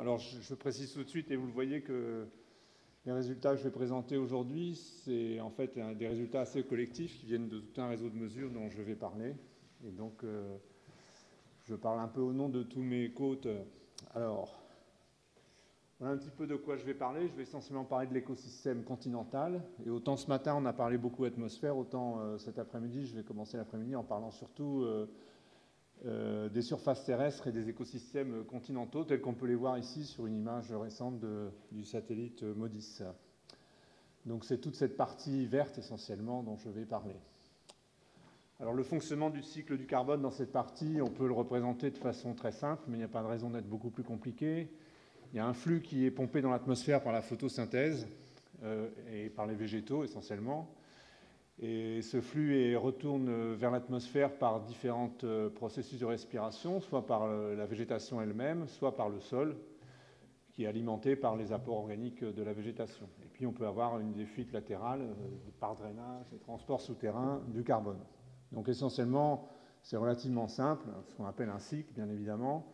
Alors, je précise tout de suite, et vous le voyez que les résultats que je vais présenter aujourd'hui, c'est en fait des résultats assez collectifs qui viennent de tout un réseau de mesures dont je vais parler. Et donc, je parle un peu au nom de tous mes co-auteurs. Alors, voilà un petit peu de quoi je vais parler. Je vais essentiellement parler de l'écosystème continental. Et autant ce matin, on a parlé beaucoup atmosphère, autant cet après-midi, je vais commencer l'après-midi en parlant surtout des surfaces terrestres et des écosystèmes continentaux, tels qu'on peut les voir ici sur une image récente du satellite MODIS. Donc c'est toute cette partie verte essentiellement dont je vais parler. Alors le fonctionnement du cycle du carbone dans cette partie, on peut le représenter de façon très simple, mais il n'y a pas de raison d'être beaucoup plus compliqué. Il y a un flux qui est pompé dans l'atmosphère par la photosynthèse et par les végétaux essentiellement. Et ce flux retourne vers l'atmosphère par différents processus de respiration, soit par la végétation elle-même, soit par le sol, qui est alimenté par les apports organiques de la végétation. Et puis on peut avoir des fuites latérales par drainage et transport souterrain du carbone. Donc essentiellement, c'est relativement simple, ce qu'on appelle un cycle, bien évidemment,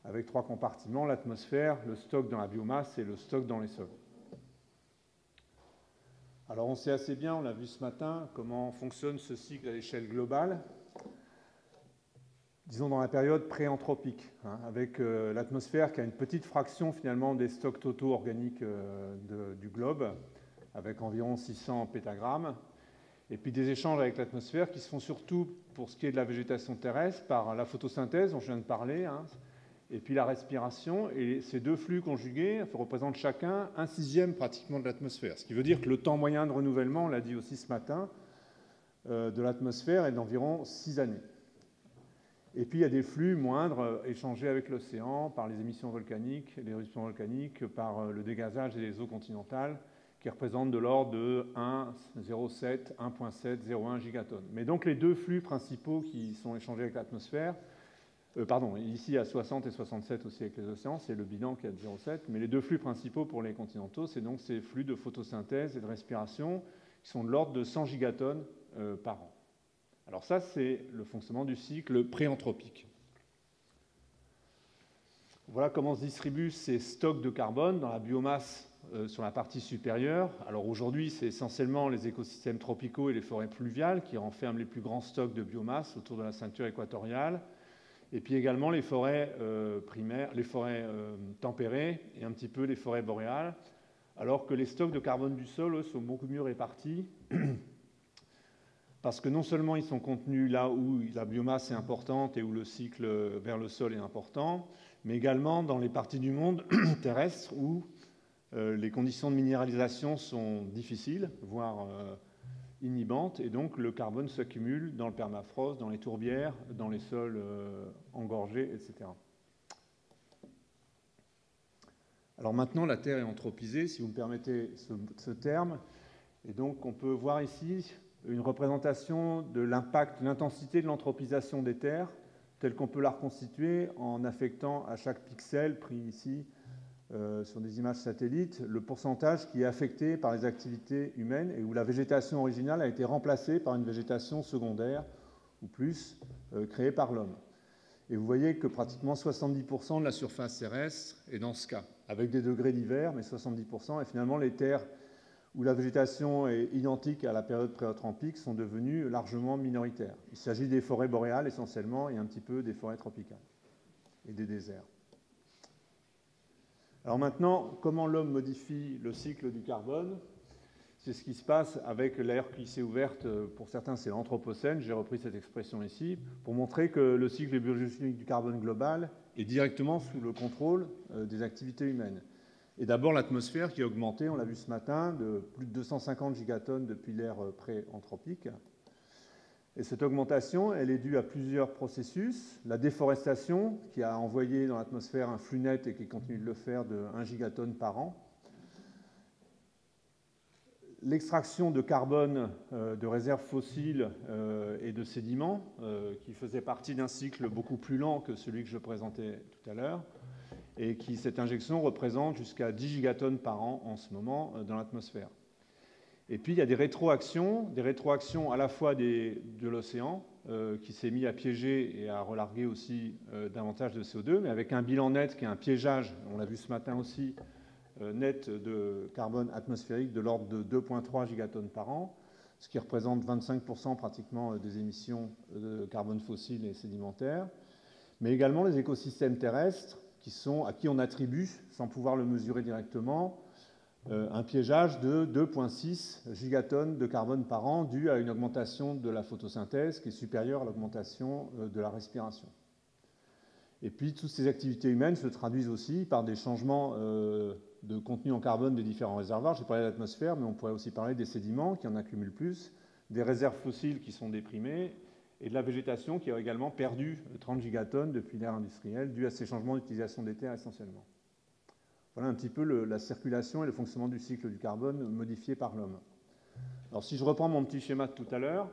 avec trois compartiments, l'atmosphère, le stock dans la biomasse et le stock dans les sols. Alors on sait assez bien, on l'a vu ce matin, comment fonctionne ce cycle à l'échelle globale, disons dans la période pré-anthropique, avec l'atmosphère qui a une petite fraction finalement des stocks totaux organiques du globe, avec environ 600 pétagrammes, et puis des échanges avec l'atmosphère qui se font surtout pour ce qui est de la végétation terrestre par la photosynthèse dont je viens de parler, et puis la respiration, et ces deux flux conjugués représentent chacun 1/6 pratiquement de l'atmosphère. Ce qui veut dire que le temps moyen de renouvellement, on l'a dit aussi ce matin, de l'atmosphère est d'environ 6 années. Et puis il y a des flux moindres échangés avec l'océan par les émissions volcaniques, les éruptions volcaniques, par le dégazage des eaux continentales, qui représentent de l'ordre de 1,07, 1,7, 0,1 gigatonnes. Mais donc les deux flux principaux qui sont échangés avec l'atmosphère, ici à 60 et 67 aussi avec les océans, c'est le bilan qui est de 0,7, mais les deux flux principaux pour les continentaux, c'est donc ces flux de photosynthèse et de respiration qui sont de l'ordre de 100 gigatonnes par an. Alors ça, c'est le fonctionnement du cycle pré-anthropique. Voilà comment se distribuent ces stocks de carbone dans la biomasse sur la partie supérieure. Alors aujourd'hui, c'est essentiellement les écosystèmes tropicaux et les forêts pluviales qui renferment les plus grands stocks de biomasse autour de la ceinture équatoriale. Et puis également les forêts primaires, les forêts tempérées et un petit peu les forêts boréales, alors que les stocks de carbone du sol, eux, sont beaucoup mieux répartis, parce que non seulement ils sont contenus là où la biomasse est importante et où le cycle vers le sol est important, mais également dans les parties du monde terrestre où les conditions de minéralisation sont difficiles, voire inhibante, et donc le carbone s'accumule dans le permafrost, dans les tourbières, dans les sols engorgés, etc. Alors maintenant, la Terre est anthropisée, si vous me permettez ce terme, et donc on peut voir ici une représentation de l'impact, l'intensité de l'anthropisation des terres, telle qu'on peut la reconstituer en affectant à chaque pixel pris ici sur des images satellites, le pourcentage qui est affecté par les activités humaines et où la végétation originale a été remplacée par une végétation secondaire ou plus créée par l'homme. Et vous voyez que pratiquement 70% de la surface terrestre est dans ce cas, avec des degrés divers, mais 70%. Et finalement, les terres où la végétation est identique à la période pré-anthropique sont devenues largement minoritaires. Il s'agit des forêts boréales essentiellement et un petit peu des forêts tropicales et des déserts. Alors maintenant, comment l'homme modifie le cycle du carbone? C'est ce qui se passe avec l'ère qui s'est ouverte, pour certains c'est l'anthropocène, j'ai repris cette expression ici, pour montrer que le cycle biogéochimique du carbone global est directement sous le contrôle des activités humaines. Et d'abord l'atmosphère qui a augmenté, on l'a vu ce matin, de plus de 250 gigatonnes depuis l'ère pré-anthropique. Et cette augmentation, elle est due à plusieurs processus. La déforestation, qui a envoyé dans l'atmosphère un flux net et qui continue de le faire de 1 gigatonne par an. L'extraction de carbone de réserves fossiles et de sédiments, qui faisait partie d'un cycle beaucoup plus lent que celui que je présentais tout à l'heure, et cette injection représente jusqu'à 10 gigatonnes par an en ce moment dans l'atmosphère. Et puis il y a des rétroactions à la fois de l'océan, qui s'est mis à piéger et à relarguer aussi davantage de CO2, mais avec un bilan net qui est un piégeage, on l'a vu ce matin aussi, net de carbone atmosphérique de l'ordre de 2,3 gigatonnes par an, ce qui représente 25% pratiquement des émissions de carbone fossile et sédimentaire, mais également les écosystèmes terrestres à qui on attribue, sans pouvoir le mesurer directement, un piégeage de 2,6 gigatonnes de carbone par an dû à une augmentation de la photosynthèse qui est supérieure à l'augmentation de la respiration. Et puis toutes ces activités humaines se traduisent aussi par des changements de contenu en carbone des différents réservoirs. J'ai parlé de l'atmosphère, mais on pourrait aussi parler des sédiments qui en accumulent plus, des réserves fossiles qui sont déprimées, et de la végétation qui a également perdu 30 gigatonnes depuis l'ère industrielle, dû à ces changements d'utilisation des terres essentiellement. Voilà un petit peu la circulation et le fonctionnement du cycle du carbone modifié par l'homme. Alors si je reprends mon petit schéma de tout à l'heure,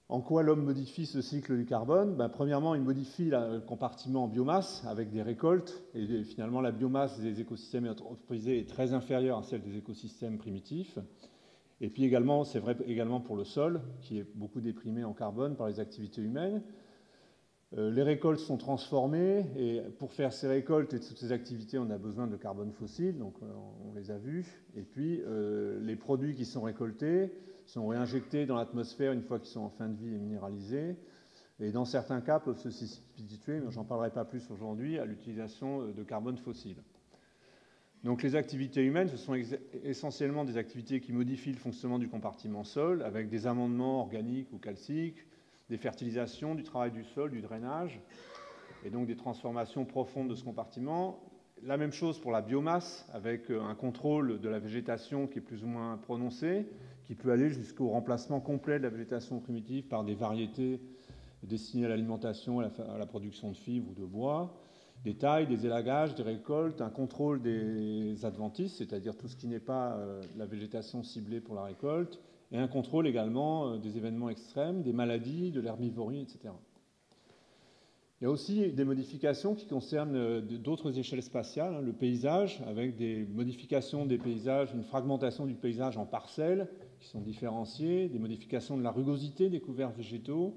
en quoi l'homme modifie ce cycle du carbone? Premièrement, il modifie le compartiment en biomasse avec des récoltes, et finalement la biomasse des écosystèmes anthropisés est très inférieure à celle des écosystèmes primitifs. Et puis également, c'est vrai également pour le sol, qui est beaucoup déprimé en carbone par les activités humaines. Les récoltes sont transformées, et pour faire ces récoltes et toutes ces activités, on a besoin de carbone fossile, donc on les a vus. Et puis, les produits qui sont récoltés sont réinjectés dans l'atmosphère une fois qu'ils sont en fin de vie et minéralisés, et dans certains cas peuvent se substituer, mais j'en parlerai pas plus aujourd'hui, à l'utilisation de carbone fossile. Donc les activités humaines, ce sont essentiellement des activités qui modifient le fonctionnement du compartiment sol, avec des amendements organiques ou calciques, des fertilisations, du travail du sol, du drainage, et donc des transformations profondes de ce compartiment. La même chose pour la biomasse, avec un contrôle de la végétation qui est plus ou moins prononcé, qui peut aller jusqu'au remplacement complet de la végétation primitive par des variétés destinées à l'alimentation et à la production de fibres ou de bois, des tailles, des élagages, des récoltes, un contrôle des adventices, c'est-à-dire tout ce qui n'est pas la végétation ciblée pour la récolte, et un contrôle également des événements extrêmes, des maladies, de l'herbivorie, etc. Il y a aussi des modifications qui concernent d'autres échelles spatiales, le paysage, avec des modifications des paysages, une fragmentation du paysage en parcelles qui sont différenciées, des modifications de la rugosité des couverts végétaux,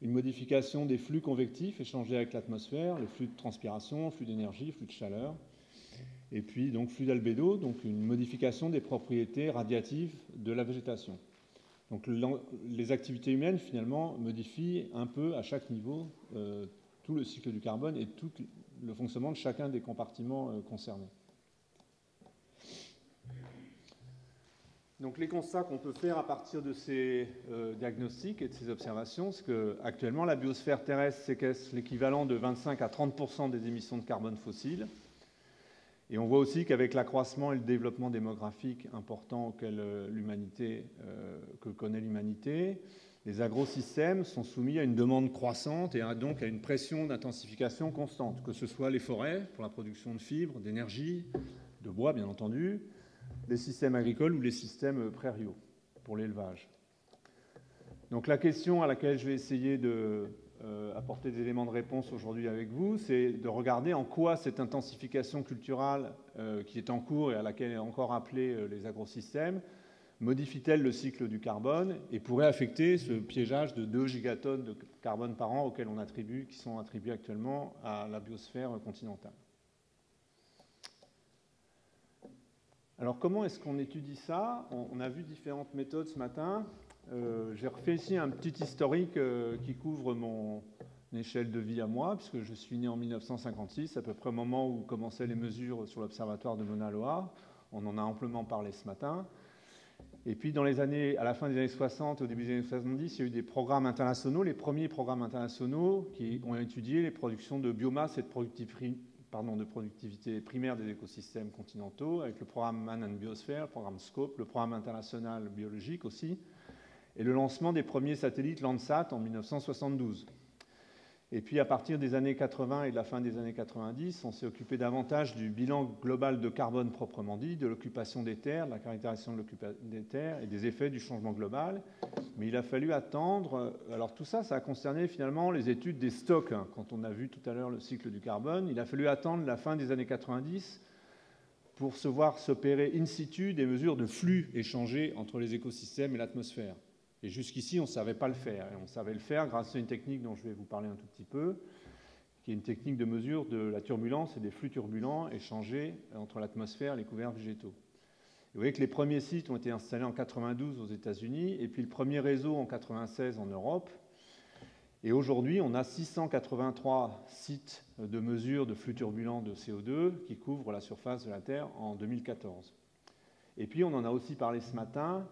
une modification des flux convectifs échangés avec l'atmosphère, le flux de transpiration, flux d'énergie, flux de chaleur, et puis donc flux d'albédo, donc une modification des propriétés radiatives de la végétation. Donc les activités humaines finalement modifient un peu à chaque niveau tout le cycle du carbone et tout le fonctionnement de chacun des compartiments concernés. Donc les constats qu'on peut faire à partir de ces diagnostics et de ces observations, c'est qu'actuellement la biosphère terrestre séquestre l'équivalent de 25 à 30% des émissions de carbone fossile. Et on voit aussi qu'avec l'accroissement et le développement démographique important que connaît l'humanité, les agrosystèmes sont soumis à une demande croissante et donc à une pression d'intensification constante, que ce soit les forêts pour la production de fibres, d'énergie, de bois bien entendu, les systèmes agricoles ou les systèmes prairiaux pour l'élevage. Donc la question à laquelle je vais essayer d'apporter des éléments de réponse aujourd'hui avec vous, c'est de regarder en quoi cette intensification culturelle qui est en cours et à laquelle est encore appelée les agrosystèmes modifie-t-elle le cycle du carbone et pourrait affecter ce piégeage de 2 gigatonnes de carbone par an qui sont attribués actuellement à la biosphère continentale. Alors comment est-ce qu'on étudie ça? On a vu différentes méthodes ce matin. J'ai refait ici un petit historique qui couvre mon échelle de vie à moi, puisque je suis né en 1956, à peu près au moment où commençaient les mesures sur l'observatoire de Mauna Loa. On en a amplement parlé ce matin. Et puis à la fin des années 60, au début des années 70, il y a eu des programmes internationaux, les premiers programmes internationaux qui ont étudié les productions de biomasse et de productivité primaire des écosystèmes continentaux, avec le programme Man and Biosphere, le programme SCOPE, le programme international biologique aussi, et le lancement des premiers satellites Landsat en 1972. Et puis à partir des années 80 et de la fin des années 90, on s'est occupé davantage du bilan global de carbone proprement dit, de l'occupation des terres, de la caractérisation de l'occupation des terres et des effets du changement global. Mais il a fallu attendre, alors tout ça, ça a concerné finalement les études des stocks, quand on a vu tout à l'heure le cycle du carbone. Il a fallu attendre la fin des années 90 pour se voir s'opérer in situ des mesures de flux échangés entre les écosystèmes et l'atmosphère. Et jusqu'ici, on ne savait pas le faire. Et on savait le faire grâce à une technique dont je vais vous parler un tout petit peu, qui est une technique de mesure de la turbulence et des flux turbulents échangés entre l'atmosphère et les couverts végétaux. Vous voyez que les premiers sites ont été installés en 92 aux États-Unis, et puis le premier réseau en 96 en Europe. Et aujourd'hui, on a 683 sites de mesure de flux turbulents de CO2 qui couvrent la surface de la Terre en 2014. Et puis, on en a aussi parlé ce matin,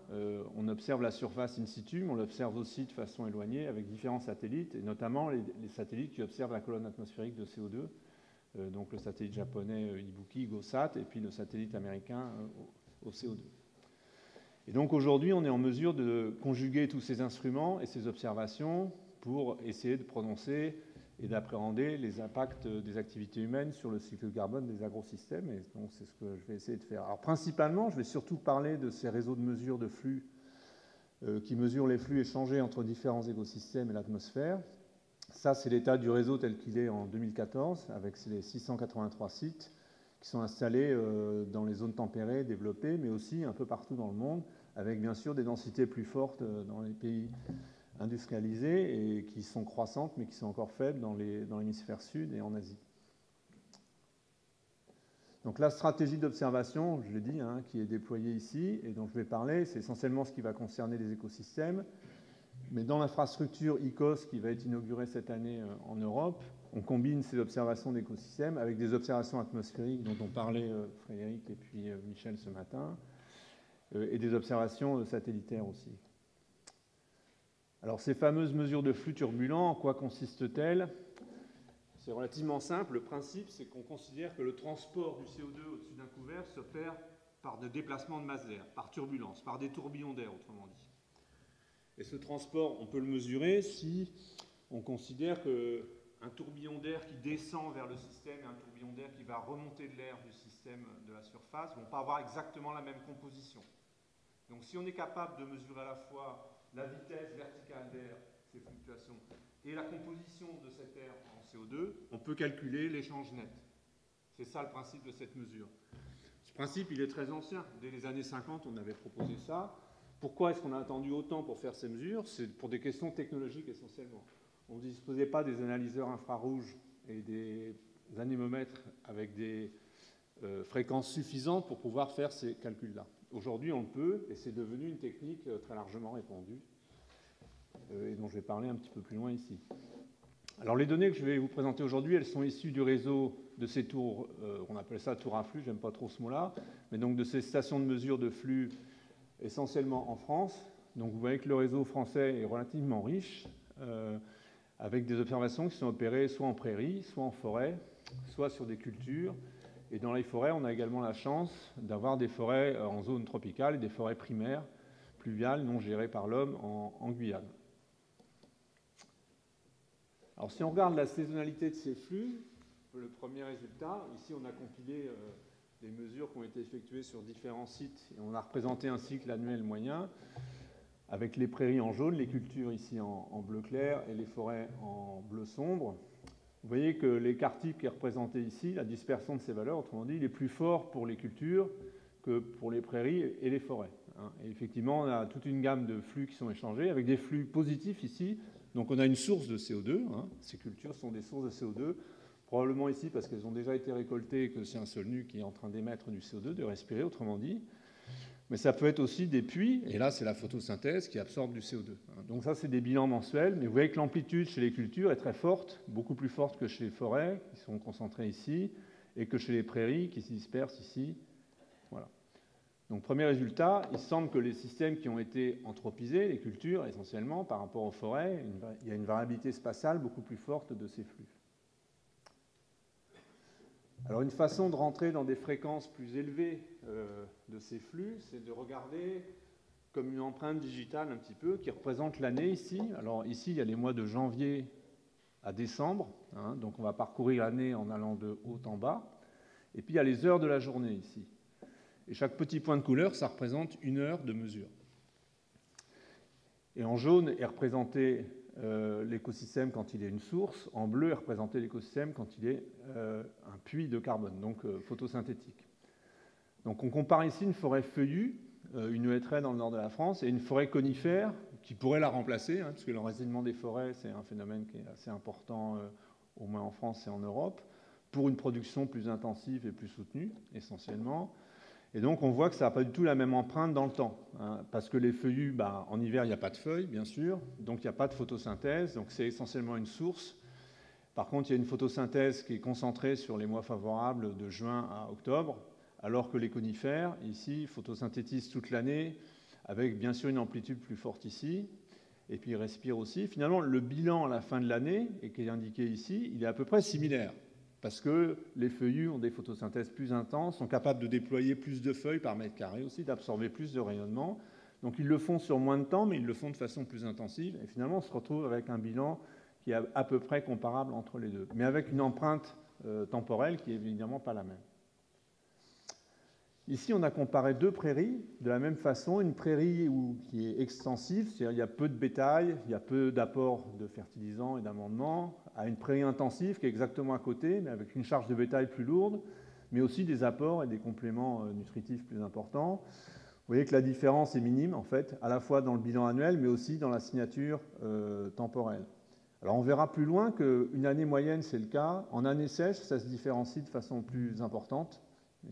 on observe la surface in situ, mais on l'observe aussi de façon éloignée avec différents satellites, et notamment les satellites qui observent la colonne atmosphérique de CO2, donc le satellite japonais Ibuki, GOSAT, et puis le satellite américain au CO2. Et donc aujourd'hui, on est en mesure de conjuguer tous ces instruments et ces observations pour essayer de prononcer et d'appréhender les impacts des activités humaines sur le cycle carbone des agrosystèmes. Et donc, c'est ce que je vais essayer de faire. Alors, principalement, je vais surtout parler de ces réseaux de mesure de flux qui mesurent les flux échangés entre différents écosystèmes et l'atmosphère. Ça, c'est l'état du réseau tel qu'il est en 2014, avec les 683 sites qui sont installés dans les zones tempérées, développées, mais aussi un peu partout dans le monde, avec bien sûr des densités plus fortes dans les pays industrialisées et qui sont croissantes, mais qui sont encore faibles dans l'hémisphère sud et en Asie. Donc la stratégie d'observation, je l'ai dit, qui est déployée ici et dont je vais parler, c'est essentiellement ce qui va concerner les écosystèmes. Mais dans l'infrastructure ICOS qui va être inaugurée cette année en Europe, on combine ces observations d'écosystèmes avec des observations atmosphériques dont ont parlé Frédéric et puis Michel ce matin, et des observations satellitaires aussi. Alors ces fameuses mesures de flux turbulents, en quoi consistent-elles? C'est relativement simple. Le principe, c'est qu'on considère que le transport du CO2 au-dessus d'un couvert s'opère par des déplacements de masse d'air, par turbulence, par des tourbillons d'air, autrement dit. Et ce transport, on peut le mesurer si on considère qu'un tourbillon d'air qui descend vers le système et un tourbillon d'air qui va remonter de l'air du système de la surface ne vont pas avoir exactement la même composition. Donc si on est capable de mesurer à la fois la vitesse verticale d'air, ces fluctuations, et la composition de cet air en CO2, on peut calculer l'échange net. C'est ça le principe de cette mesure. Ce principe, il est très ancien. Dès les années 50, on avait proposé ça. Pourquoi est-ce qu'on a attendu autant pour faire ces mesures? C'est pour des questions technologiques essentiellement. On ne disposait pas des analyseurs infrarouges et des anémomètres avec des fréquences suffisantes pour pouvoir faire ces calculs-là. Aujourd'hui, on le peut, et c'est devenu une technique très largement répandue, et dont je vais parler un petit peu plus loin ici. Alors, les données que je vais vous présenter aujourd'hui, elles sont issues du réseau de ces tours, on appelle ça tours à flux, j'aime pas trop ce mot-là, mais donc de ces stations de mesure de flux essentiellement en France. Donc, vous voyez que le réseau français est relativement riche, avec des observations qui sont opérées soit en prairie, soit en forêt, soit sur des cultures. Et dans les forêts, on a également la chance d'avoir des forêts en zone tropicale et des forêts primaires, pluviales, non gérées par l'homme en Guyane. Alors si on regarde la saisonnalité de ces flux, le premier résultat, ici on a compilé des mesures qui ont été effectuées sur différents sites et on a représenté un cycle annuel moyen avec les prairies en jaune, les cultures ici en bleu clair et les forêts en bleu sombre. Vous voyez que l'écart type qui est représenté ici, la dispersion de ces valeurs, autrement dit, il est plus fort pour les cultures que pour les prairies et les forêts. Et effectivement, on a toute une gamme de flux qui sont échangés, avec des flux positifs ici. Donc on a une source de CO2. Ces cultures sont des sources de CO2, probablement ici parce qu'elles ont déjà été récoltées et que c'est un sol nu qui est en train d'émettre du CO2, de respirer, autrement dit. Mais ça peut être aussi des puits, et là c'est la photosynthèse qui absorbe du CO2. Donc ça c'est des bilans mensuels, mais vous voyez que l'amplitude chez les cultures est très forte, beaucoup plus forte que chez les forêts, qui sont concentrées ici, et que chez les prairies, qui se dispersent ici. Voilà. Donc premier résultat, il semble que les systèmes qui ont été anthropisés, les cultures essentiellement, par rapport aux forêts, il y a une variabilité spatiale beaucoup plus forte de ces flux. Alors une façon de rentrer dans des fréquences plus élevées de ces flux, c'est de regarder comme une empreinte digitale un petit peu qui représente l'année ici. Alors ici, il y a les mois de janvier à décembre, donc on va parcourir l'année en allant de haut en bas. Et puis il y a les heures de la journée ici. Et chaque petit point de couleur, ça représente une heure de mesure. Et en jaune est représenté l'écosystème quand il est une source, en bleu est représenté l'écosystème quand il est un puits de carbone, donc photosynthétique. Donc on compare ici une forêt feuillue, une hêtraie dans le nord de la France, et une forêt conifère qui pourrait la remplacer, hein, puisque l'enracinement des forêts, c'est un phénomène qui est assez important, au moins en France et en Europe, pour une production plus intensive et plus soutenue, essentiellement. Et donc on voit que ça n'a pas du tout la même empreinte dans le temps, hein, parce que les feuillus, bah, en hiver, il n'y a pas de feuilles, bien sûr, donc il n'y a pas de photosynthèse, donc c'est essentiellement une source. Par contre, il y a une photosynthèse qui est concentrée sur les mois favorables de juin à octobre, alors que les conifères, ici, photosynthétisent toute l'année, avec bien sûr une amplitude plus forte ici, et puis ils respirent aussi. Finalement, le bilan à la fin de l'année, et qui est indiqué ici, il est à peu près similaire, parce que les feuillus ont des photosynthèses plus intenses, sont capables de déployer plus de feuilles par mètre carré aussi, d'absorber plus de rayonnement. Donc ils le font sur moins de temps, mais ils le font de façon plus intensive, et finalement on se retrouve avec un bilan qui est à peu près comparable entre les deux, mais avec une empreinte temporelle qui est évidemment pas la même. Ici, on a comparé deux prairies de la même façon, une prairie qui est extensive, c'est-à-dire il y a peu de bétail, il y a peu d'apport de fertilisants et d'amendements, à une prairie intensive qui est exactement à côté, mais avec une charge de bétail plus lourde, mais aussi des apports et des compléments nutritifs plus importants. Vous voyez que la différence est minime, en fait, à la fois dans le bilan annuel, mais aussi dans la signature temporelle. Alors on verra plus loin qu'une année moyenne, c'est le cas. En année sèche, ça se différencie de façon plus importante,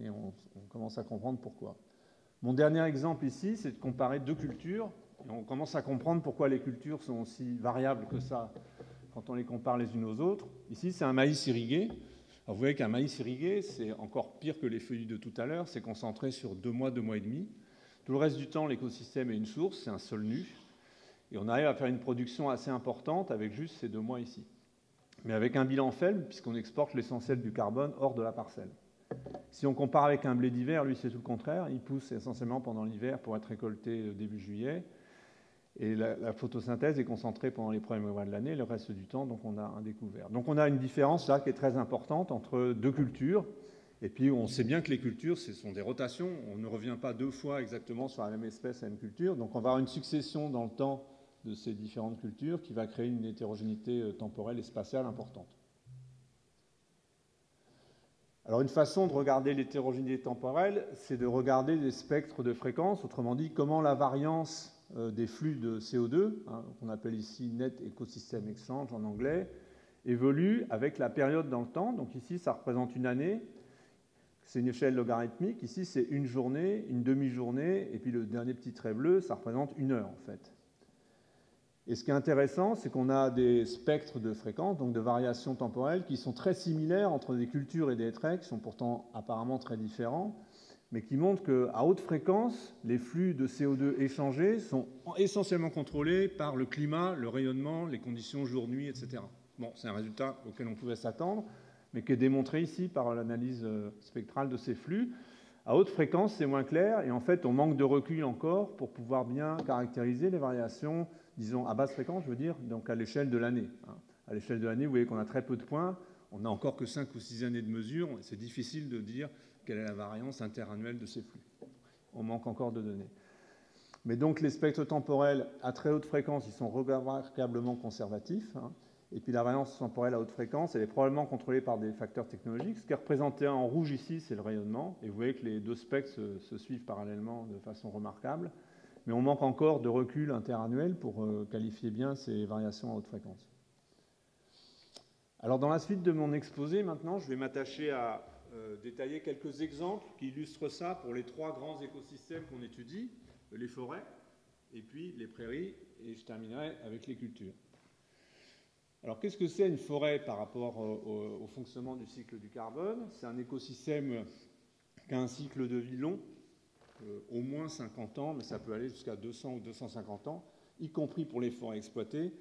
et on commence à comprendre pourquoi. Mon dernier exemple ici, c'est de comparer deux cultures, et on commence à comprendre pourquoi les cultures sont aussi variables que ça quand on les compare les unes aux autres. Ici, c'est un maïs irrigué. Alors, vous voyez qu'un maïs irrigué, c'est encore pire que les feuillus de tout à l'heure, c'est concentré sur 2 mois et demi. Tout le reste du temps, l'écosystème est une source, c'est un sol nu, et on arrive à faire une production assez importante avec juste ces 2 mois ici. Mais avec un bilan faible, puisqu'on exporte l'essentiel du carbone hors de la parcelle. Si on compare avec un blé d'hiver, lui c'est tout le contraire, il pousse essentiellement pendant l'hiver pour être récolté début juillet, et la photosynthèse est concentrée pendant les premiers mois de l'année, le reste du temps, donc on a un découvert. Donc on a une différence là qui est très importante entre deux cultures, et puis on sait bien que les cultures, ce sont des rotations, on ne revient pas 2 fois exactement sur la même espèce, la même culture, donc on va avoir une succession dans le temps de ces différentes cultures qui va créer une hétérogénéité temporelle et spatiale importante. Alors une façon de regarder l'hétérogénéité temporelle, c'est de regarder les spectres de fréquence, autrement dit comment la variance des flux de CO2, hein, qu'on appelle ici Net Ecosystem Exchange en anglais, évolue avec la période dans le temps. Donc ici, ça représente une année, c'est une échelle logarithmique. Ici, c'est une journée, une demi-journée, et puis le dernier petit trait bleu, ça représente une heure en fait. Et ce qui est intéressant, c'est qu'on a des spectres de fréquence, donc de variations temporelles, qui sont très similaires entre des cultures et des hêtraies, qui sont pourtant apparemment très différents, mais qui montrent qu'à haute fréquence, les flux de CO2 échangés sont essentiellement contrôlés par le climat, le rayonnement, les conditions jour-nuit, etc. Bon, c'est un résultat auquel on pouvait s'attendre, mais qui est démontré ici par l'analyse spectrale de ces flux. À haute fréquence, c'est moins clair, et en fait, on manque de recul encore pour pouvoir bien caractériser les variations, disons à basse fréquence, je veux dire, donc à l'échelle de l'année. À l'échelle de l'année, vous voyez qu'on a très peu de points, on n'a encore que 5 ou 6 années de mesure, c'est difficile de dire quelle est la variance interannuelle de ces flux. On manque encore de données. Mais donc les spectres temporels à très haute fréquence, ils sont remarquablement conservatifs, hein. Et puis la variance temporelle à haute fréquence, elle est probablement contrôlée par des facteurs technologiques. Ce qui est représenté en rouge ici, c'est le rayonnement. Et vous voyez que les deux spectres se suivent parallèlement de façon remarquable. Mais on manque encore de recul interannuel pour qualifier bien ces variations à haute fréquence. Alors dans la suite de mon exposé, maintenant, je vais m'attacher à détailler quelques exemples qui illustrent ça pour les 3 grands écosystèmes qu'on étudie, les forêts, et puis les prairies, et je terminerai avec les cultures. Alors, qu'est-ce que c'est une forêt par rapport au fonctionnement du cycle du carbone? C'est un écosystème qui a un cycle de vie long, au moins 50 ans, mais ça peut aller jusqu'à 200 ou 250 ans, y compris pour les forêts exploitées.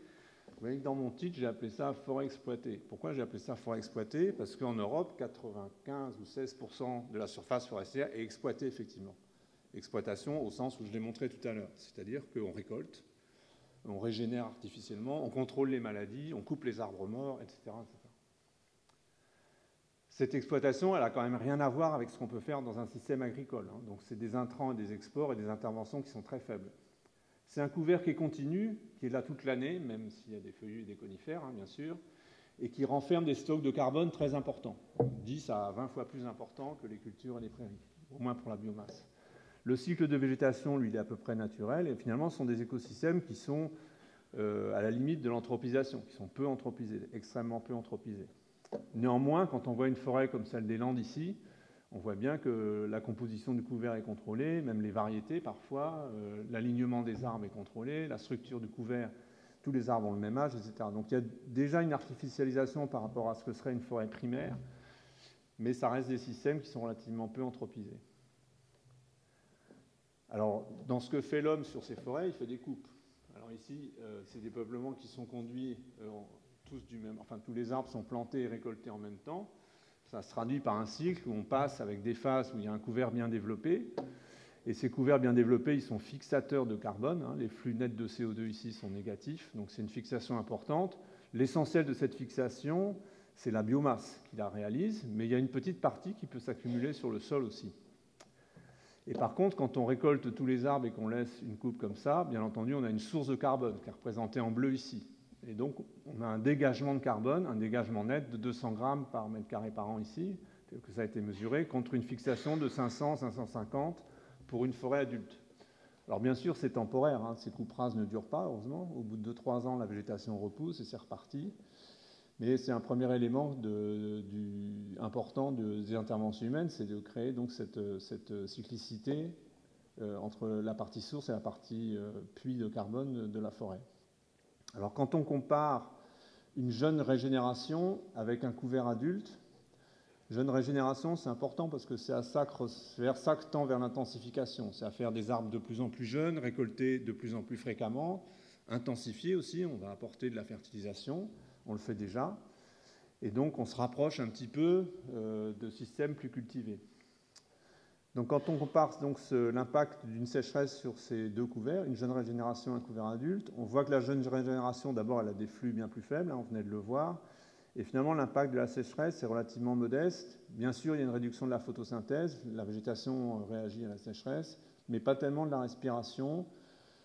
Vous voyez que dans mon titre, j'ai appelé ça forêt exploitée. Pourquoi j'ai appelé ça forêt exploitée? Parce qu'en Europe, 95 ou 16% de la surface forestière est exploitée effectivement. Exploitation au sens où je l'ai montré tout à l'heure, c'est-à-dire qu'on récolte, on régénère artificiellement, on contrôle les maladies, on coupe les arbres morts, etc., etc. Cette exploitation, elle n'a quand même rien à voir avec ce qu'on peut faire dans un système agricole, hein. Donc c'est des intrants et des exports et des interventions qui sont très faibles. C'est un couvert qui est continu, qui est là toute l'année, même s'il y a des feuillus et des conifères, hein, bien sûr, et qui renferme des stocks de carbone très importants, 10 à 20 fois plus importants que les cultures et les prairies. au moins pour la biomasse. Le cycle de végétation, lui, il est à peu près naturel, et finalement, ce sont des écosystèmes qui sont à la limite de l'anthropisation, qui sont peu anthropisés, extrêmement peu anthropisés. Néanmoins, quand on voit une forêt comme celle des Landes ici, on voit bien que la composition du couvert est contrôlée, même les variétés parfois, l'alignement des arbres est contrôlé, la structure du couvert, tous les arbres ont le même âge, etc. Donc il y a déjà une artificialisation par rapport à ce que serait une forêt primaire, mais ça reste des systèmes qui sont relativement peu anthropisés. Alors, dans ce que fait l'homme sur ces forêts, il fait des coupes. Alors ici, c'est des peuplements qui sont conduits tous du même... Enfin, tous les arbres sont plantés et récoltés en même temps. Ça se traduit par un cycle où on passe avec des phases où il y a un couvert bien développé. Et ces couverts bien développés, ils sont fixateurs de carbone. Hein. Les flux nets de CO2 ici sont négatifs, donc c'est une fixation importante. L'essentiel de cette fixation, c'est la biomasse qui la réalise, mais il y a une petite partie qui peut s'accumuler sur le sol aussi. Et par contre, quand on récolte tous les arbres et qu'on laisse une coupe comme ça, bien entendu, on a une source de carbone qui est représentée en bleu ici. Et donc, on a un dégagement de carbone, un dégagement net de 200 grammes par mètre carré par an ici, tel que ça a été mesuré, contre une fixation de 500, 550 pour une forêt adulte. Alors bien sûr, c'est temporaire, hein, ces coupes rases ne durent pas, heureusement. Au bout de 2-3 ans, la végétation repousse et c'est reparti. Mais c'est un premier élément important des interventions humaines, c'est de créer donc cette cyclicité entre la partie source et la partie puits de carbone de la forêt. Alors quand on compare une jeune régénération avec un couvert adulte, jeune régénération, c'est important parce que c'est vers ça que tend vers l'intensification. C'est à faire des arbres de plus en plus jeunes, récoltés de plus en plus fréquemment, intensifier aussi, on va apporter de la fertilisation, on le fait déjà. Et donc on se rapproche un petit peu de systèmes plus cultivés. Donc quand on compare l'impact d'une sécheresse sur ces deux couverts, une jeune régénération et un couvert adulte, on voit que la jeune régénération, d'abord, elle a des flux bien plus faibles, hein, on venait de le voir. Et finalement, l'impact de la sécheresse est relativement modeste. Bien sûr, il y a une réduction de la photosynthèse, la végétation réagit à la sécheresse, mais pas tellement de la respiration,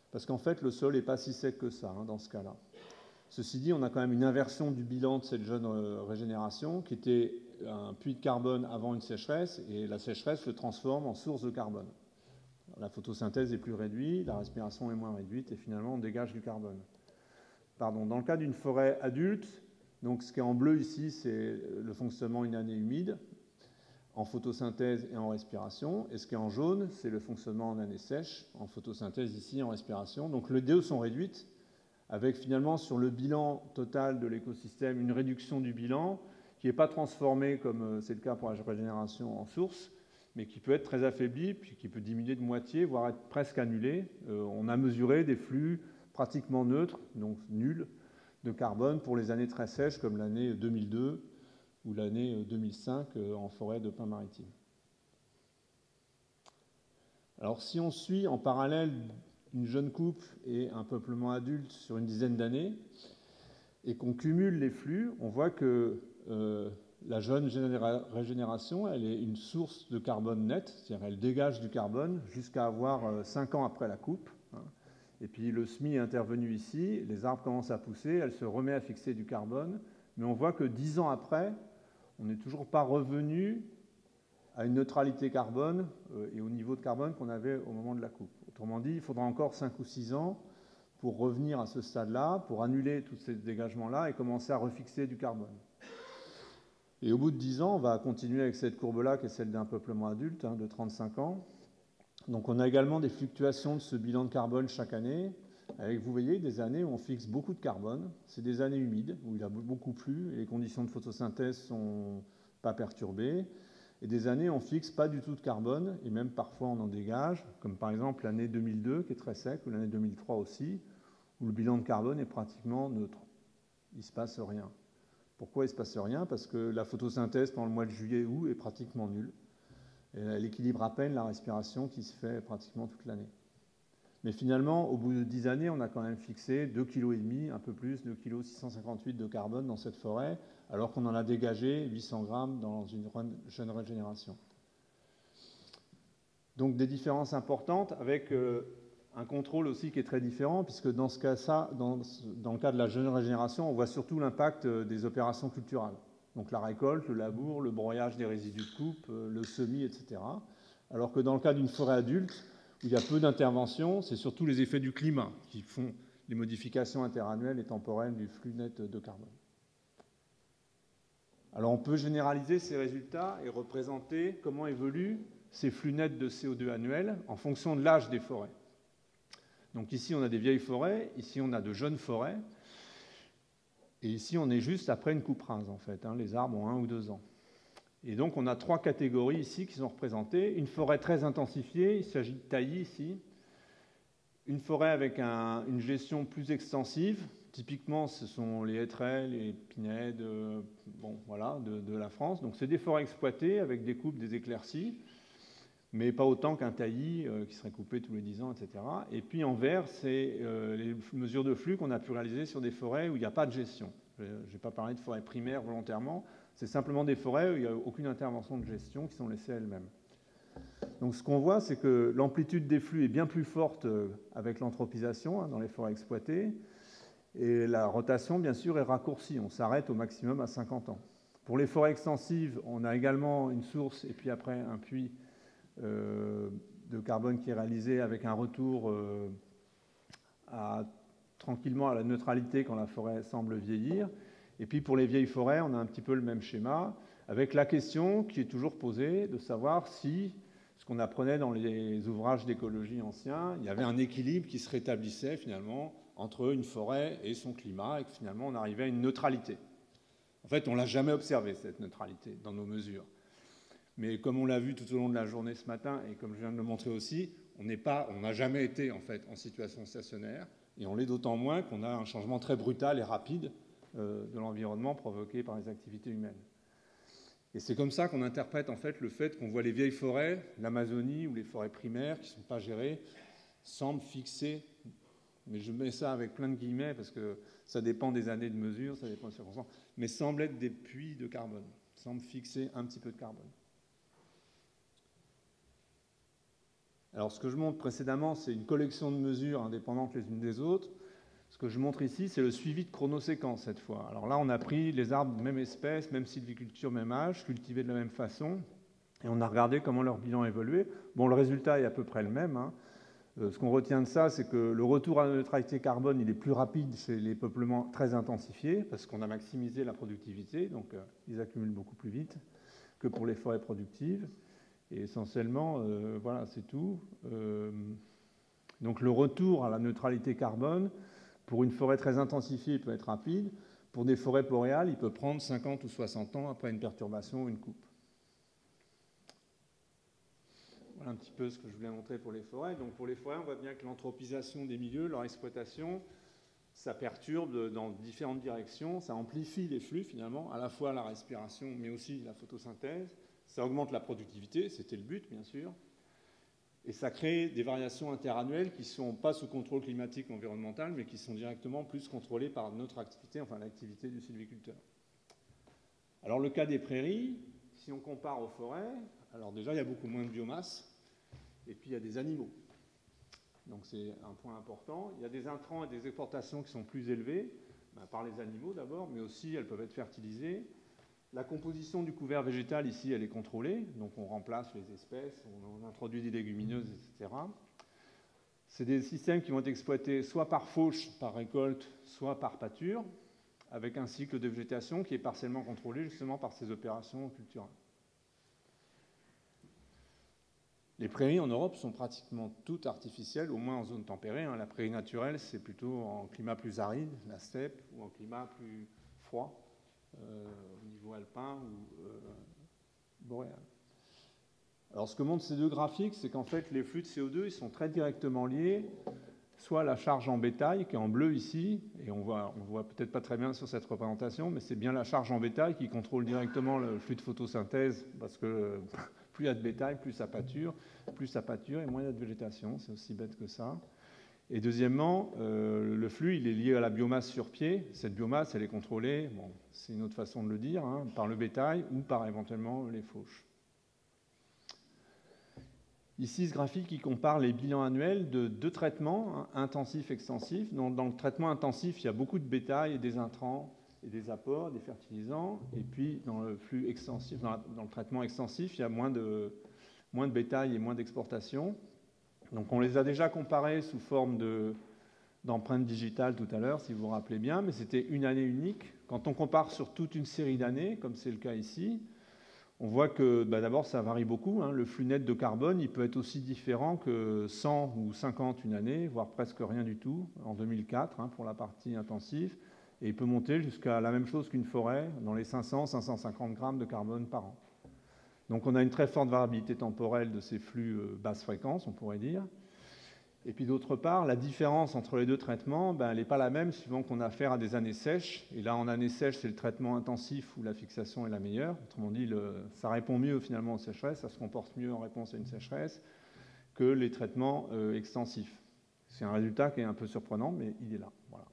parce qu'en fait, le sol n'est pas si sec que ça, hein, dans ce cas-là. Ceci dit, on a quand même une inversion du bilan de cette jeune régénération, qui était un puits de carbone avant une sécheresse, et la sécheresse le transforme en source de carbone. La photosynthèse est plus réduite, la respiration est moins réduite, et finalement, on dégage du carbone. Pardon, dans le cas d'une forêt adulte, donc ce qui est en bleu ici, c'est le fonctionnement une année humide, en photosynthèse et en respiration. Et ce qui est en jaune, c'est le fonctionnement en année sèche, en photosynthèse ici, en respiration. Donc les deux sont réduites, avec finalement sur le bilan total de l'écosystème, une réduction du bilan qui n'est pas transformée, comme c'est le cas pour la régénération, en source, mais qui peut être très affaiblie, puis qui peut diminuer de moitié, voire être presque annulée. On a mesuré des flux pratiquement neutres, donc nuls, de carbone pour les années très sèches comme l'année 2002 ou l'année 2005 en forêt de pins maritimes. Alors si on suit en parallèle une jeune couple et un peuplement adulte sur une dizaine d'années et qu'on cumule les flux, on voit que la jeune régénération, elle est une source de carbone net, c'est-à-dire elle dégage du carbone jusqu'à avoir 5 ans après la coupe. Hein. Et puis le semis est intervenu ici, les arbres commencent à pousser, elle se remet à fixer du carbone, mais on voit que 10 ans après, on n'est toujours pas revenu à une neutralité carbone et au niveau de carbone qu'on avait au moment de la coupe. Autrement dit, il faudra encore 5 ou 6 ans pour revenir à ce stade-là, pour annuler tous ces dégagements-là et commencer à refixer du carbone. Et au bout de 10 ans, on va continuer avec cette courbe-là qui est celle d'un peuplement adulte hein, de 35 ans. Donc on a également des fluctuations de ce bilan de carbone chaque année, avec, vous voyez, des années où on fixe beaucoup de carbone. C'est des années humides, où il a beaucoup plu, et les conditions de photosynthèse ne sont pas perturbées. Et des années où on ne fixe pas du tout de carbone, et même parfois on en dégage, comme par exemple l'année 2002, qui est très sec, ou l'année 2003 aussi, où le bilan de carbone est pratiquement neutre. Il ne se passe rien. Pourquoi il ne se passe rien? Parce que la photosynthèse pendant le mois de juillet-août est pratiquement nulle. Elle équilibre à peine la respiration qui se fait pratiquement toute l'année. Mais finalement, au bout de 10 années, on a quand même fixé 2,5 kg, un peu plus, 2,658 kg de carbone dans cette forêt, alors qu'on en a dégagé 800 grammes dans une jeune régénération. Donc des différences importantes avec un contrôle aussi qui est très différent, puisque dans ce cas, dans le cas de la jeune régénération, on voit surtout l'impact des opérations culturales. Donc la récolte, le labour, le broyage des résidus de coupe, le semis, etc. alors que dans le cas d'une forêt adulte, où il y a peu d'interventions, c'est surtout les effets du climat qui font les modifications interannuelles et temporelles du flux net de carbone. Alors on peut généraliser ces résultats et représenter comment évoluent ces flux nets de CO2 annuels en fonction de l'âge des forêts. Donc ici on a des vieilles forêts, ici on a de jeunes forêts, et ici on est juste après une coupe rase en fait, hein, les arbres ont 1 ou 2 ans. Et donc on a 3 catégories ici qui sont représentées. Une forêt très intensifiée, il s'agit de taillis ici. Une forêt avec une gestion plus extensive, typiquement ce sont les hêtraies, les pinèdes, bon, voilà, de la France. Donc c'est des forêts exploitées avec des coupes, des éclaircies, mais pas autant qu'un taillis qui serait coupé tous les 10 ans, etc. Et puis en vert, c'est les mesures de flux qu'on a pu réaliser sur des forêts où il n'y a pas de gestion. Je n'ai pas parlé de forêts primaires volontairement, c'est simplement des forêts où il n'y a aucune intervention de gestion qui sont laissées elles-mêmes. Donc ce qu'on voit, c'est que l'amplitude des flux est bien plus forte avec l'anthropisation hein, dans les forêts exploitées, et la rotation, bien sûr, est raccourcie. On s'arrête au maximum à 50 ans. Pour les forêts extensives, on a également une source et puis après un puits de carbone qui est réalisé avec un retour tranquillement à la neutralité quand la forêt semble vieillir. Et puis pour les vieilles forêts, on a un petit peu le même schéma, avec la question qui est toujours posée de savoir si, ce qu'on apprenait dans les ouvrages d'écologie anciens, il y avait un équilibre qui se rétablissait finalement entre une forêt et son climat, et que finalement on arrivait à une neutralité. En fait, on ne l'a jamais observé, cette neutralité, dans nos mesures. Mais comme on l'a vu tout au long de la journée ce matin, et comme je viens de le montrer aussi, on n'a jamais été en fait en situation stationnaire, et on l'est d'autant moins qu'on a un changement très brutal et rapide de l'environnement provoqué par les activités humaines. Et c'est comme ça qu'on interprète en fait le fait qu'on voit les vieilles forêts, l'Amazonie ou les forêts primaires qui ne sont pas gérées, semblent fixées, mais je mets ça avec plein de guillemets parce que ça dépend des années de mesure, ça dépend des circonstances, mais semblent être des puits de carbone, semblent fixer un petit peu de carbone. Alors ce que je montre précédemment, c'est une collection de mesures indépendantes les unes des autres. Ce que je montre ici, c'est le suivi de chronoséquence cette fois. Alors là, on a pris les arbres de même espèce, même sylviculture, même âge, cultivés de la même façon, et on a regardé comment leur bilan évoluait. Bon, le résultat est à peu près le même. Hein. Ce qu'on retient de ça, c'est que le retour à la neutralité carbone, il est plus rapide chez les peuplements très intensifiés, parce qu'on a maximisé la productivité, donc ils accumulent beaucoup plus vite que pour les forêts productives. Et essentiellement, voilà, c'est tout. Donc le retour à la neutralité carbone, pour une forêt très intensifiée, il peut être rapide. Pour des forêts boréales, il peut prendre 50 ou 60 ans après une perturbation ou une coupe. Voilà un petit peu ce que je voulais montrer pour les forêts. Donc pour les forêts, on voit bien que l'anthropisation des milieux, leur exploitation, ça perturbe dans différentes directions, ça amplifie les flux finalement, à la fois la respiration, mais aussi la photosynthèse. Ça augmente la productivité, c'était le but bien sûr. Et ça crée des variations interannuelles qui ne sont pas sous contrôle climatique ou environnemental, mais qui sont directement plus contrôlées par notre activité, enfin l'activité du sylviculteur. Alors le cas des prairies, si on compare aux forêts, alors déjà il y a beaucoup moins de biomasse, et puis il y a des animaux. Donc c'est un point important. Il y a des intrants et des exportations qui sont plus élevées, par les animaux d'abord, mais aussi elles peuvent être fertilisées. La composition du couvert végétal, ici, elle est contrôlée. Donc, on remplace les espèces, on introduit des légumineuses, etc. C'est des systèmes qui vont être exploités soit par fauche, par récolte, soit par pâture, avec un cycle de végétation qui est partiellement contrôlé justement par ces opérations culturelles. Les prairies en Europe sont pratiquement toutes artificielles, au moins en zone tempérée. La prairie naturelle, c'est plutôt en climat plus aride, la steppe, ou en climat plus froid. Au niveau alpin ou boréal. Alors ce que montrent ces deux graphiques, c'est qu'en fait les flux de CO2 ils sont très directement liés soit à la charge en bétail qui est en bleu ici, et on voit peut-être pas très bien sur cette représentation, mais c'est bien la charge en bétail qui contrôle directement le flux de photosynthèse, parce que plus il y a de bétail, plus ça pâture et moins il y a de végétation, c'est aussi bête que ça. Et deuxièmement, le flux, il est lié à la biomasse sur pied. Cette biomasse, elle est contrôlée, bon, c'est une autre façon de le dire, hein, par le bétail ou par éventuellement les fauches. Ici, ce graphique, il compare les bilans annuels de deux traitements, hein, intensifs et extensifs. Donc, dans le traitement intensif, il y a beaucoup de bétail et des intrants et des apports, des fertilisants. Et puis, dans le flux extensif, dans le traitement extensif, il y a moins moins de bétail et moins d'exportation. Donc on les a déjà comparés sous forme d'empreintes digitales tout à l'heure, si vous vous rappelez bien, mais c'était une année unique. Quand on compare sur toute une série d'années, comme c'est le cas ici, on voit que d'abord ça varie beaucoup. Hein. Le flux net de carbone, il peut être aussi différent que 100 ou 50 une année, voire presque rien du tout, en 2004 hein, pour la partie intensive. Et il peut monter jusqu'à la même chose qu'une forêt, dans les 500-550 grammes de carbone par an. Donc on a une très forte variabilité temporelle de ces flux basse fréquence, on pourrait dire. Et puis d'autre part, la différence entre les deux traitements, elle n'est pas la même suivant qu'on a affaire à des années sèches. Et là, en année sèche, c'est le traitement intensif où la fixation est la meilleure. Autrement dit, ça répond mieux finalement aux sécheresses, ça se comporte mieux en réponse à une sécheresse que les traitements extensifs. C'est un résultat qui est un peu surprenant, mais il est là. Voilà.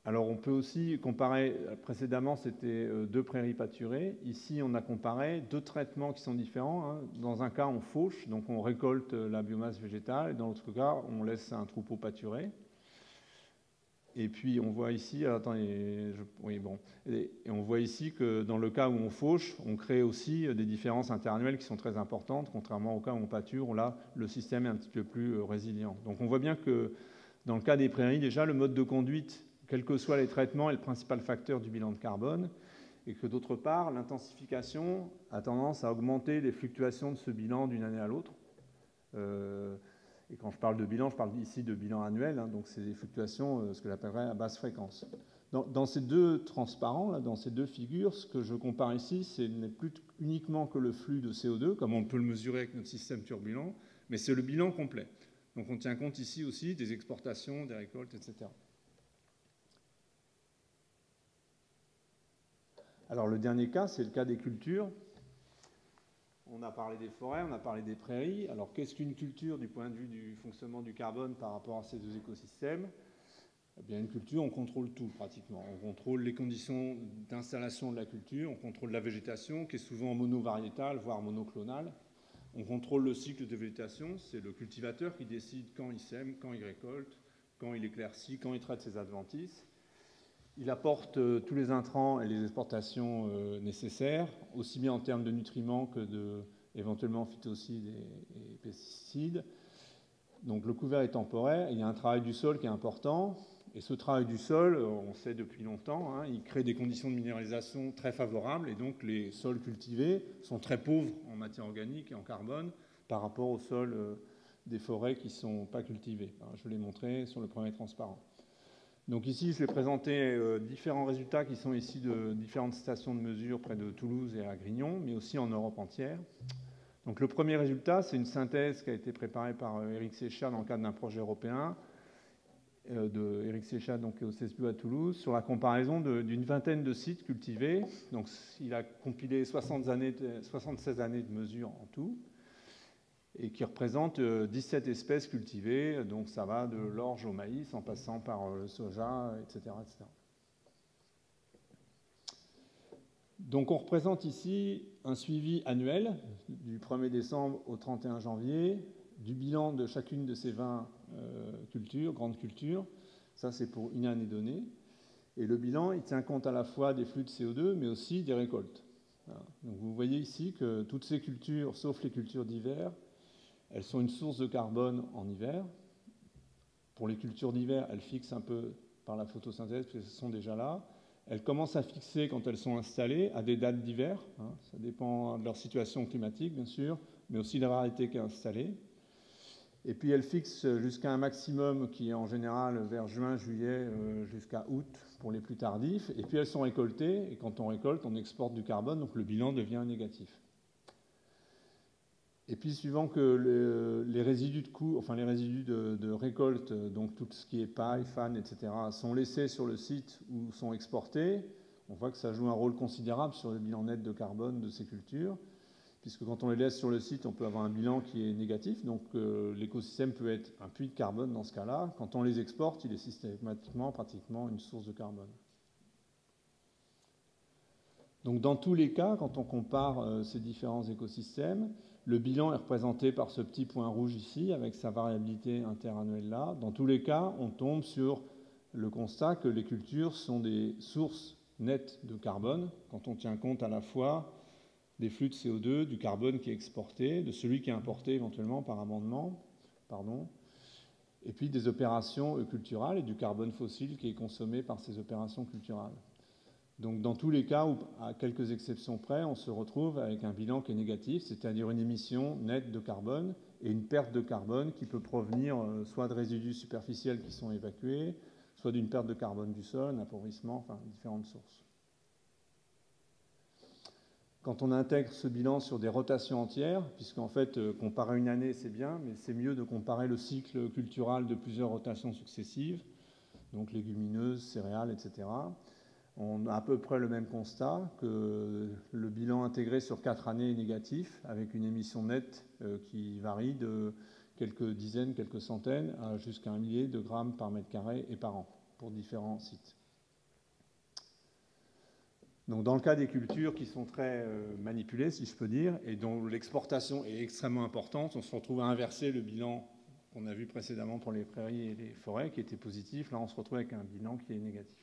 Alors on peut aussi comparer, précédemment c'était 2 prairies pâturées, ici on a comparé 2 traitements qui sont différents. Hein. Dans un cas on fauche, donc on récolte la biomasse végétale, et dans l'autre cas on laisse un troupeau pâturer. Et puis on voit ici, et on voit ici que dans le cas où on fauche, on crée aussi des différences interannuelles qui sont très importantes, contrairement au cas où on pâture, où là le système est un petit peu plus résilient. Donc on voit bien que dans le cas des prairies, déjà le mode de conduite, quels que soient les traitements, est le principal facteur du bilan de carbone, et que d'autre part, l'intensification a tendance à augmenter les fluctuations de ce bilan d'une année à l'autre. Et quand je parle de bilan, je parle ici de bilan annuel, hein, donc c'est des fluctuations, ce que j'appellerais à basse fréquence. Dans ces deux transparents, là, dans ces deux figures, ce que je compare ici, ce n'est plus uniquement que le flux de CO2, comme on peut le mesurer avec notre système turbulent, mais c'est le bilan complet. Donc on tient compte ici aussi des exportations, des récoltes, etc. Alors le dernier cas, c'est le cas des cultures. On a parlé des forêts, on a parlé des prairies. Alors qu'est-ce qu'une culture du point de vue du fonctionnement du carbone par rapport à ces deux écosystèmes? Eh bien, une culture, on contrôle tout pratiquement. On contrôle les conditions d'installation de la culture, on contrôle la végétation, qui est souvent monovariétale, voire monoclonale. On contrôle le cycle de végétation, c'est le cultivateur qui décide quand il sème, quand il récolte, quand il éclaircit, quand il traite ses adventices. Il apporte tous les intrants et les exportations nécessaires, aussi bien en termes de nutriments que éventuellement phytocides et pesticides. Donc le couvert est temporaire, il y a un travail du sol qui est important, et ce travail du sol, on sait depuis longtemps, hein, il crée des conditions de minéralisation très favorables, et donc les sols cultivés sont très pauvres en matière organique et en carbone par rapport aux sols des forêts qui ne sont pas cultivés. Alors, je l'ai montré sur le premier transparent. Donc ici, je vais présenter différents résultats qui sont ici de différentes stations de mesure près de Toulouse et à Grignon, mais aussi en Europe entière. Donc le premier résultat, c'est une synthèse qui a été préparée par Éric Séchat dans le cadre d'un projet européen, de Éric Séchat donc au CSPU à Toulouse, sur la comparaison d'une vingtaine de sites cultivés. Donc il a compilé 76 années de mesures en tout, et qui représente 17 espèces cultivées, donc ça va de l'orge au maïs, en passant par le soja, etc., etc. Donc on représente ici un suivi annuel du 1er décembre au 31 janvier du bilan de chacune de ces 20 cultures, grandes cultures. Ça, c'est pour une année donnée. Et le bilan, il tient compte à la fois des flux de CO2, mais aussi des récoltes. Voilà. Donc vous voyez ici que toutes ces cultures, sauf les cultures d'hiver, elles sont une source de carbone en hiver. Pour les cultures d'hiver, elles fixent un peu par la photosynthèse, parce qu'elles sont déjà là. Elles commencent à fixer quand elles sont installées à des dates d'hiver. Hein. Ça dépend de leur situation climatique, bien sûr, mais aussi de la variété qui est installée. Et puis elles fixent jusqu'à un maximum qui est en général vers juin, juillet, jusqu'à août pour les plus tardifs. Et puis elles sont récoltées, et quand on récolte, on exporte du carbone, donc le bilan devient négatif. Et puis, suivant que les résidus de récolte, donc tout ce qui est paille, fan, etc., sont laissés sur le site ou sont exportés, on voit que ça joue un rôle considérable sur le bilan net de carbone de ces cultures, puisque quand on les laisse sur le site, on peut avoir un bilan qui est négatif, donc l'écosystème peut être un puits de carbone dans ce cas-là. Quand on les exporte, il est systématiquement, pratiquement une source de carbone. Donc dans tous les cas, quand on compare ces différents écosystèmes, le bilan est représenté par ce petit point rouge ici, avec sa variabilité interannuelle là. Dans tous les cas, on tombe sur le constat que les cultures sont des sources nettes de carbone, quand on tient compte à la fois des flux de CO2, du carbone qui est exporté, de celui qui est importé éventuellement par amendement, et puis des opérations culturales et du carbone fossile qui est consommé par ces opérations culturales. Donc dans tous les cas, où, à quelques exceptions près, on se retrouve avec un bilan qui est négatif, c'est-à-dire une émission nette de carbone et une perte de carbone qui peut provenir soit de résidus superficiels qui sont évacués, soit d'une perte de carbone du sol, un appauvrissement, enfin différentes sources. Quand on intègre ce bilan sur des rotations entières, puisqu'en fait, comparer une année, c'est bien, mais c'est mieux de comparer le cycle cultural de plusieurs rotations successives, donc légumineuses, céréales, etc., on a à peu près le même constat, que le bilan intégré sur 4 années est négatif, avec une émission nette qui varie de quelques dizaines, quelques centaines, jusqu'à 1 millier de grammes par mètre carré et par an, pour différents sites. Donc dans le cas des cultures qui sont très manipulées, si je peux dire, et dont l'exportation est extrêmement importante, on se retrouve à inverser le bilan qu'on a vu précédemment pour les prairies et les forêts, qui était positif. Là, on se retrouve avec un bilan qui est négatif.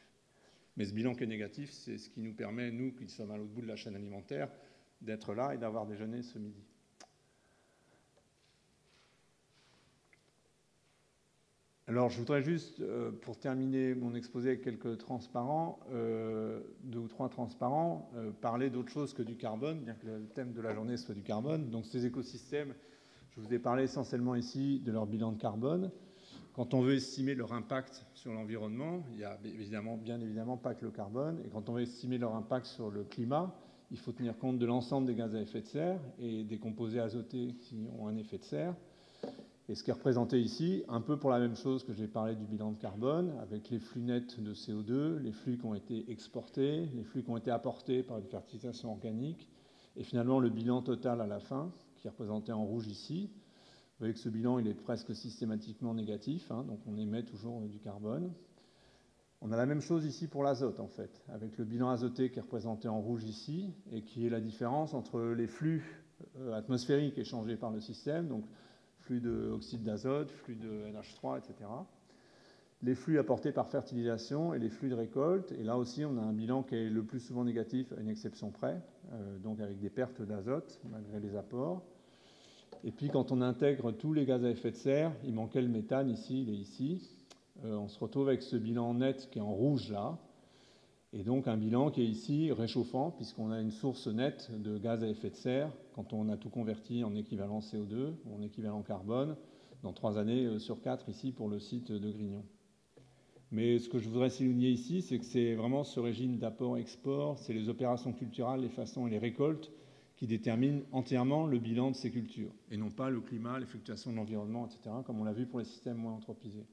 Mais ce bilan qui est négatif, c'est ce qui nous permet, nous, qui sommes à l'autre bout de la chaîne alimentaire, d'être là et d'avoir déjeuné ce midi. Alors, je voudrais juste, pour terminer mon exposé avec quelques transparents, 2 ou 3 transparents, parler d'autre chose que du carbone, bien que le thème de la journée soit du carbone. Donc, ces écosystèmes, je vous ai parlé essentiellement ici de leur bilan de carbone. Quand on veut estimer leur impact sur l'environnement, il n'y a bien évidemment pas que le carbone. Et quand on veut estimer leur impact sur le climat, il faut tenir compte de l'ensemble des gaz à effet de serre et des composés azotés qui ont un effet de serre. Et ce qui est représenté ici, un peu pour la même chose que j'ai parlé du bilan de carbone, avec les flux nets de CO2, les flux qui ont été exportés, les flux qui ont été apportés par une fertilisation organique, et finalement le bilan total à la fin, qui est représenté en rouge ici. Vous voyez que ce bilan, il est presque systématiquement négatif, donc on émet toujours du carbone. On a la même chose ici pour l'azote, en fait, avec le bilan azoté qui est représenté en rouge ici, et qui est la différence entre les flux atmosphériques échangés par le système, donc flux d'oxyde d'azote, flux de NH3, etc., les flux apportés par fertilisation et les flux de récolte. Et là aussi, on a un bilan qui est le plus souvent négatif, à une exception près, donc avec des pertes d'azote, malgré les apports. Et puis quand on intègre tous les gaz à effet de serre, il manquait le méthane ici, il est ici. On se retrouve avec ce bilan net qui est en rouge là, et donc un bilan qui est ici réchauffant, puisqu'on a une source nette de gaz à effet de serre quand on a tout converti en équivalent CO2 ou en équivalent carbone, dans 3 années sur 4 ici pour le site de Grignon. Mais ce que je voudrais souligner ici, c'est que c'est vraiment ce régime d'apport-export, c'est les opérations culturales, les façons et les récoltes qui déterminent entièrement le bilan de ces cultures, et non pas le climat, les fluctuations de l'environnement, etc., comme on l'a vu pour les systèmes moins anthropisés.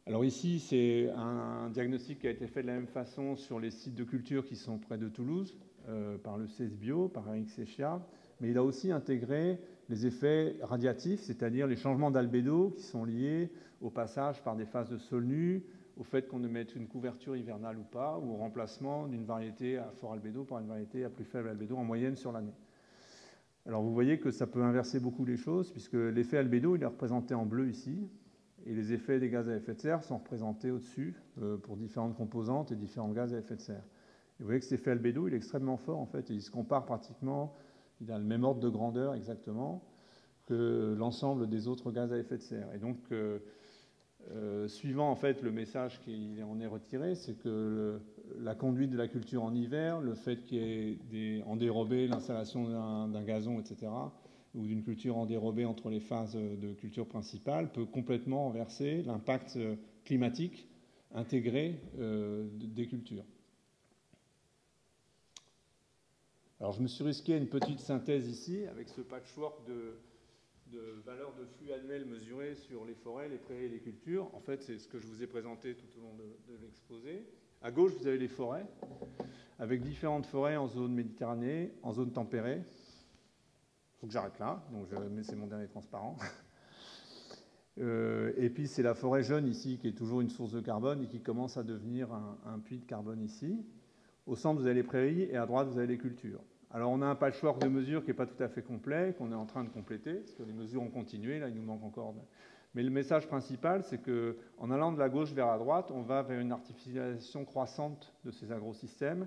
Alors ici, c'est un diagnostic qui a été fait de la même façon sur les sites de culture qui sont près de Toulouse, par le CESBio, par Eric Séchia, mais il a aussi intégré les effets radiatifs, c'est-à-dire les changements d'albédo qui sont liés au passage par des phases de sol nu, au fait qu'on mette une couverture hivernale ou pas, ou au remplacement d'une variété à fort albédo par une variété à plus faible albédo en moyenne sur l'année. Alors vous voyez que ça peut inverser beaucoup les choses, puisque l'effet albédo, il est représenté en bleu ici, et les effets des gaz à effet de serre sont représentés au-dessus pour différentes composantes et différents gaz à effet de serre. Et vous voyez que cet effet albédo, il est extrêmement fort en fait, et il se compare pratiquement, il a le même ordre de grandeur exactement que l'ensemble des autres gaz à effet de serre. Et donc, suivant en fait le message qui en est retiré, c'est que la conduite de la culture en hiver, le fait qu'il y ait en dérobé l'installation d'un gazon, etc., ou d'une culture en dérobé entre les phases de culture principale, peut complètement renverser l'impact climatique intégré des cultures. Alors je me suis risqué à une petite synthèse ici, avec ce patchwork de valeurs de flux annuels mesurés sur les forêts, les prairies et les cultures. En fait, c'est ce que je vous ai présenté tout au long de l'exposé. À gauche, vous avez les forêts, avec différentes forêts en zone Méditerranée, en zone tempérée. Il faut que j'arrête là, donc c'est mon dernier transparent. Et puis c'est la forêt jeune ici, qui est toujours une source de carbone et qui commence à devenir un puits de carbone ici. Au centre, vous avez les prairies et à droite, vous avez les cultures. Alors on a un patchwork de mesures qui n'est pas tout à fait complet, qu'on est en train de compléter, parce que les mesures ont continué, là il nous manque encore. Mais le message principal, c'est qu'en allant de la gauche vers la droite, on va vers une artificialisation croissante de ces agrosystèmes,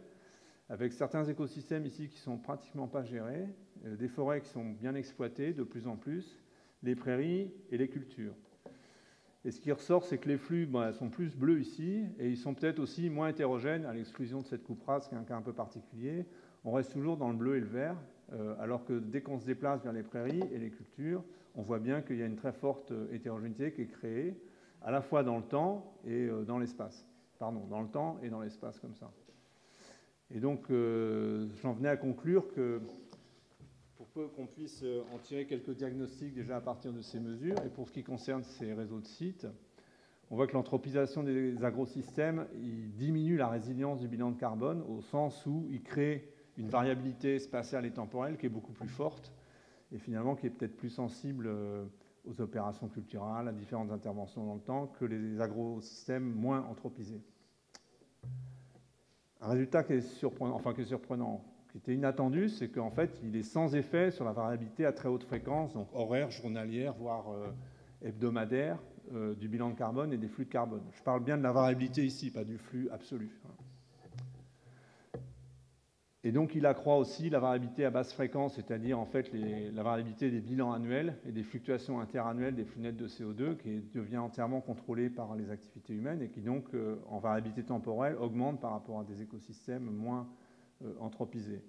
avec certains écosystèmes ici qui sont pratiquement pas gérés, des forêts qui sont bien exploitées de plus en plus, les prairies et les cultures. Et ce qui ressort, c'est que les flux sont plus bleus ici, et ils sont peut-être aussi moins hétérogènes, à l'exclusion de cette coupe rase, qui est un cas un peu particulier. On reste toujours dans le bleu et le vert, alors que dès qu'on se déplace vers les prairies et les cultures, on voit bien qu'il y a une très forte hétérogénéité qui est créée, à la fois dans le temps et dans l'espace. Pardon, dans le temps et dans l'espace, comme ça. Et donc, j'en venais à conclure que pour peu qu'on puisse en tirer quelques diagnostics déjà à partir de ces mesures, et pour ce qui concerne ces réseaux de sites, on voit que l'anthropisation des agrosystèmes il diminue la résilience du bilan de carbone au sens où il crée une variabilité spatiale et temporelle qui est beaucoup plus forte et finalement qui est peut-être plus sensible aux opérations culturelles, à différentes interventions dans le temps que les agrosystèmes moins anthropisés. Un résultat qui est surprenant, qui était inattendu, c'est qu'en fait, il est sans effet sur la variabilité à très haute fréquence, donc horaire, journalière, voire hebdomadaire, du bilan de carbone et des flux de carbone. Je parle bien de la variabilité ici, pas du flux absolu. Et donc, il accroît aussi la variabilité à basse fréquence, c'est-à-dire en fait la variabilité des bilans annuels et des fluctuations interannuelles des flux nets de CO2, qui devient entièrement contrôlée par les activités humaines et qui donc, en variabilité temporelle, augmente par rapport à des écosystèmes moins anthropisés.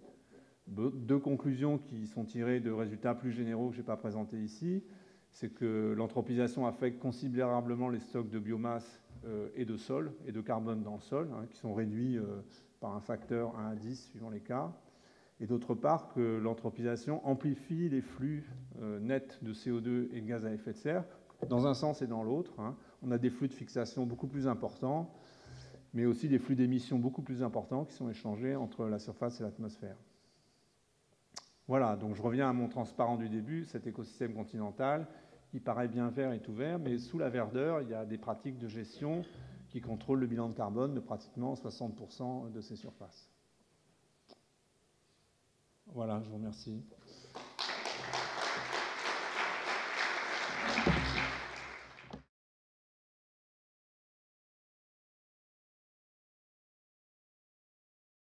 Deux conclusions qui sont tirées de résultats plus généraux que je n'ai pas présentés ici, c'est que l'anthropisation affecte considérablement les stocks de biomasse et de sol, et de carbone dans le sol, qui sont réduits par un facteur 1 à 10 suivant les cas, et d'autre part que l'anthropisation amplifie les flux nets de CO2 et de gaz à effet de serre, dans un sens et dans l'autre. On a des flux de fixation beaucoup plus importants, mais aussi des flux d'émissions beaucoup plus importants qui sont échangés entre la surface et l'atmosphère. Voilà, donc je reviens à mon transparent du début, cet écosystème continental, qui paraît bien vert et tout vert, mais sous la verdeur, il y a des pratiques de gestion qui contrôlent le bilan de carbone de pratiquement 60% de ces surfaces. Voilà, je vous remercie.